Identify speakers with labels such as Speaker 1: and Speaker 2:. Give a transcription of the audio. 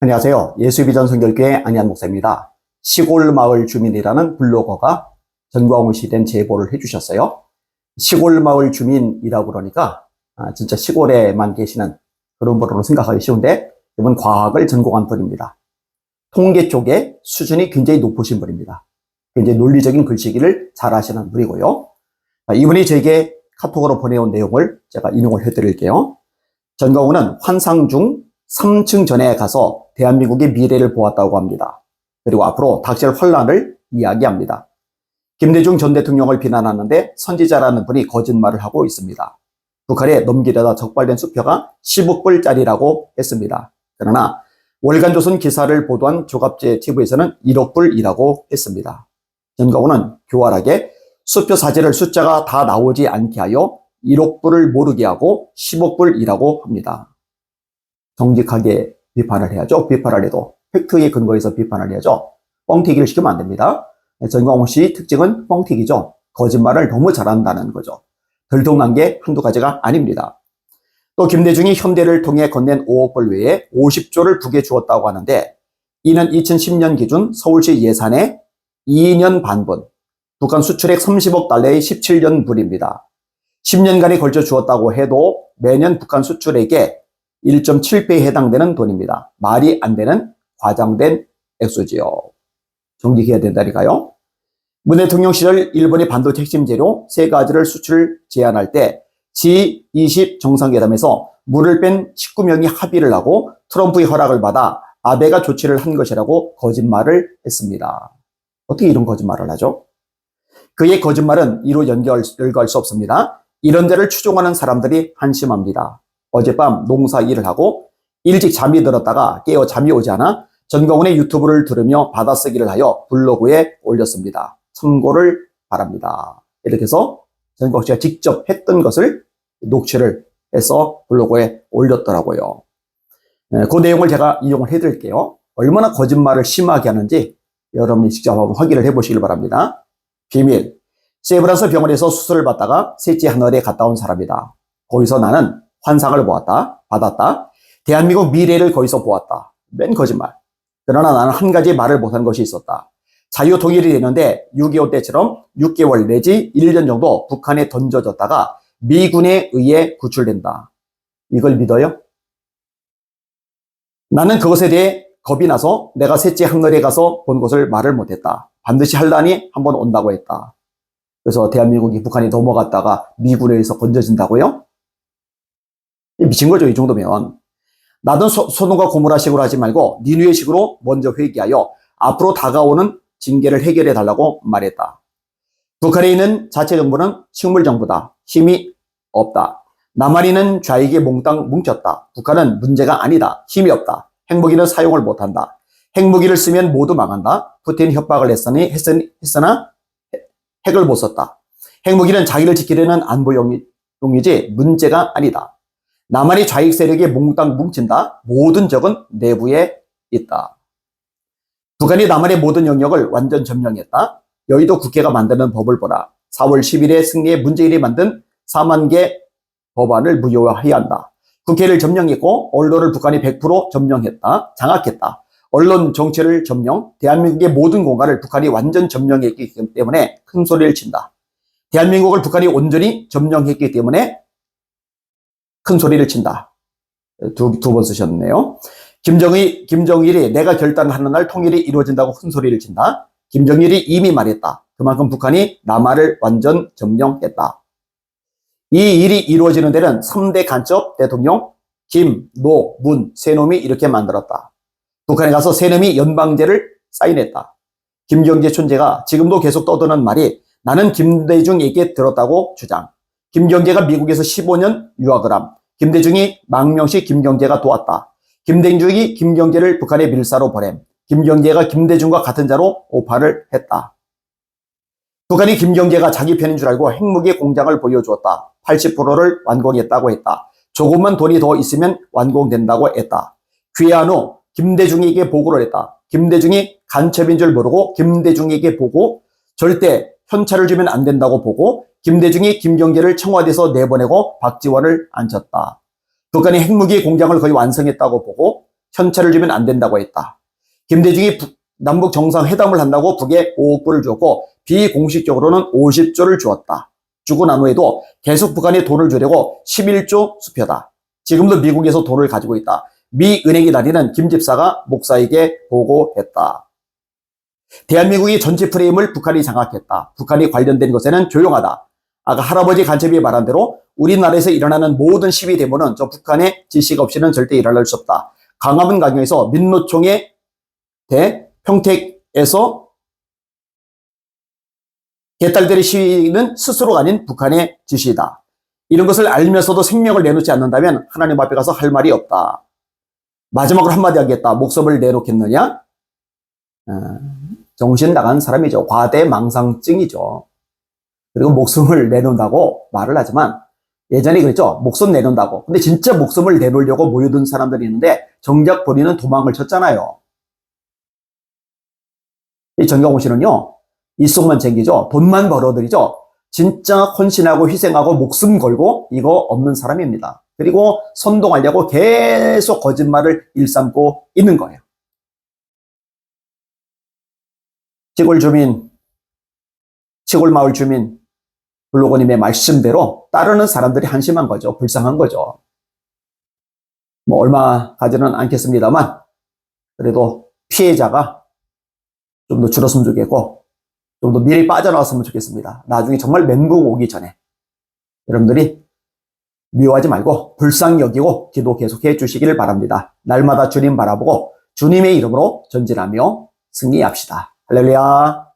Speaker 1: 안녕하세요. 예수비전 선교교회 안희한 목사입니다. 시골 마을 주민이라는 블로거가 전광훈 씨에 대한 제보를 해주셨어요. 시골 마을 주민이라고 그러니까 진짜 시골에만 계시는 그런 분으로 생각하기 쉬운데 이분 과학을 전공한 분입니다. 통계 쪽에 수준이 굉장히 높으신 분입니다. 굉장히 논리적인 글쓰기를 잘 하시는 분이고요. 이분이 저에게 카톡으로 보내온 내용을 제가 인용을 해드릴게요. 전광훈은 환상 중 3층 전에 가서 대한민국의 미래를 보았다고 합니다. 그리고 앞으로 닥칠 혼란을 이야기합니다. 김대중 전 대통령을 비난하는데 선지자라는 분이 거짓말을 하고 있습니다. 북한에 넘기려다 적발된 수표가 10억 불짜리라고 했습니다. 그러나 월간조선 기사를 보도한 조갑제 TV에서는 1억 불이라고 했습니다. 전광훈은 교활하게 수표 사진을 숫자가 다 나오지 않게 하여 1억 불을 모르게 하고 10억 불이라고 합니다. 정직하게 비판을 해야죠. 비판을 해도 팩트에 근거해서 비판을 해야죠. 뻥튀기를 시키면 안 됩니다. 전광훈 씨 특징은 뻥튀기죠. 거짓말을 너무 잘한다는 거죠. 들통난 게 한두 가지가 아닙니다. 또 김대중이 현대를 통해 건넨 5억 불 외에 50조를 북에 주었다고 하는데 이는 2010년 기준 서울시 예산의 2년 반분, 북한 수출액 30억 달러의 17년 분입니다. 10년간에 걸쳐 주었다고 해도 매년 북한 수출액의 1.7배에 해당되는 돈입니다. 말이 안 되는 과장된 액수지요. 정직해야 된다니까요. 문 대통령 시절 일본의 반도체 핵심 재료 3가지를 수출 제한할 때 G20 정상회담에서 물을 뺀 19명이 합의를 하고 트럼프의 허락을 받아 아베가 조치를 한 것이라고 거짓말을 했습니다. 어떻게 이런 거짓말을 하죠? 그의 거짓말은 이로 열거할 수 없습니다. 이런 데를 추종하는 사람들이 한심합니다. 어젯밤 농사 일을 하고 일찍 잠이 들었다가 깨어 잠이 오지 않아 전광훈의 유튜브를 들으며 받아쓰기를 하여 블로그에 올렸습니다. 참고를 바랍니다. 이렇게 해서 전광훈 씨가 직접 했던 것을 녹취를 해서 블로그에 올렸더라고요. 그 내용을 제가 인용을 해드릴게요. 얼마나 거짓말을 심하게 하는지 여러분이 직접 한번 확인을 해보시길 바랍니다. 비밀. 세브란스 병원에서 수술을 받다가 셋째 하늘에 갔다 온 사람이다. 거기서 나는 환상을 보았다. 받았다. 대한민국 미래를 거기서 보았다. 맨 거짓말. 그러나 나는 한 가지 말을 못한 것이 있었다. 자유통일이 되는데 6.25 때처럼 6개월 내지 1년 정도 북한에 던져졌다가 미군에 의해 구출된다. 이걸 믿어요? 나는 그것에 대해 겁이 나서 내가 셋째 하늘에 가서 본 것을 말을 못했다. 반드시 할라니 한번 온다고 했다. 그래서 대한민국이 북한에 넘어갔다가 미군에 의해서 건져진다고요? 미친 거죠, 이 정도면. 나는 소돔과 고모라식으로 하지 말고 니누에식으로 먼저 회개하여 앞으로 다가오는 징계를 해결해 달라고 말했다. 북한에 있는 자체 정부는 식물 정부다. 힘이 없다. 남한이는 좌익에 몽땅 뭉쳤다. 북한은 문제가 아니다. 힘이 없다. 핵무기는 사용을 못한다. 핵무기를 쓰면 모두 망한다. 푸틴 협박을 했으나 핵을 못 썼다. 핵무기는 자기를 지키려는 안보용이지 문제가 아니다. 남한이 좌익 세력에 몽땅 뭉친다. 모든 적은 내부에 있다. 북한이 남한의 모든 영역을 완전 점령했다. 여의도 국회가 만드는 법을 보라. 4월 10일에 승리에 문재인이 만든 4만 개 법안을 무효화해야 한다. 국회를 점령했고 언론을 북한이 100% 점령했다. 장악했다. 언론 정치를 점령, 대한민국의 모든 공간을 북한이 완전 점령했기 때문에 큰 소리를 친다. 대한민국을 북한이 온전히 점령했기 때문에 큰 소리를 친다. 두 번 쓰셨네요. 김정일이 내가 결단하는 날 통일이 이루어진다고 큰 소리를 친다. 김정일이 이미 말했다. 그만큼 북한이 남한을 완전 점령했다. 이 일이 이루어지는 데는 3대 간첩 대통령 김, 노, 문 세 놈이 이렇게 만들었다. 북한에 가서 세 놈이 연방제를 사인했다. 김경재 촌재가 지금도 계속 떠드는 말이 나는 김대중에게 들었다고 주장. 김경재가 미국에서 15년 유학을 함. 김대중이 망명시 김경재가 도왔다. 김대중이 김경재를 북한의 밀사로 보냄. 김경재가 김대중과 같은 자로 오파를 했다. 북한이 김경재가 자기 편인 줄 알고 핵무기 공장을 보여주었다. 80%를 완공했다고 했다. 조금만 돈이 더 있으면 완공된다고 했다. 귀한 후 김대중에게 보고를 했다. 김대중이 간첩인 줄 모르고 김대중에게 보고 절대 현찰을 주면 안 된다고 보고 김대중이 김경재를 청와대에서 내보내고 박지원을 앉혔다. 북한이 핵무기 공장을 거의 완성했다고 보고 현찰을 주면 안 된다고 했다. 김대중이 남북 정상회담을 한다고 북에 5억 불을 주었고 비공식적으로는 50조를 주었다. 주고 난 후에도 계속 북한에 돈을 주려고 11조 수표다. 지금도 미국에서 돈을 가지고 있다. 미 은행이 다니는 김 집사가 목사에게 보고했다. 대한민국이 전체 프레임을 북한이 장악했다. 북한이 관련된 것에는 조용하다. 아까 할아버지 간첩이 말한 대로 우리나라에서 일어나는 모든 시위 데모는 저 북한의 지시가 없이는 절대 일어날 수 없다. 광화문 강경에서 민노총의 평택에서 개딸들의 시위는 스스로가 아닌 북한의 지시다. 이런 것을 알면서도 생명을 내놓지 않는다면 하나님 앞에 가서 할 말이 없다. 마지막으로 한마디 하겠다. 목숨을 내놓겠느냐? 정신 나간 사람이죠. 과대망상증이죠. 그리고 목숨을 내놓는다고 말을 하지만 예전에 그랬죠. 목숨 내놓는다고. 근데 진짜 목숨을 내놓으려고 모여든 사람들이 있는데 정작 본인은 도망을 쳤잖아요. 이 전광훈 씨는요. 일속만 챙기죠. 돈만 벌어들이죠. 진짜 헌신하고 희생하고 목숨 걸고 이거 없는 사람입니다. 그리고 선동하려고 계속 거짓말을 일삼고 있는 거예요. 시골 주민, 시골 마을 주민, 블로거님의 말씀대로 따르는 사람들이 한심한 거죠. 불쌍한 거죠. 뭐 얼마 가지는 않겠습니다만 그래도 피해자가 좀 더 줄었으면 좋겠고 좀 더 미리 빠져나왔으면 좋겠습니다. 나중에 정말 멘붕 오기 전에 여러분들이 미워하지 말고 불쌍히 여기고 기도 계속해 주시기를 바랍니다. 날마다 주님 바라보고 주님의 이름으로 전진하며 승리합시다. 할렐루야.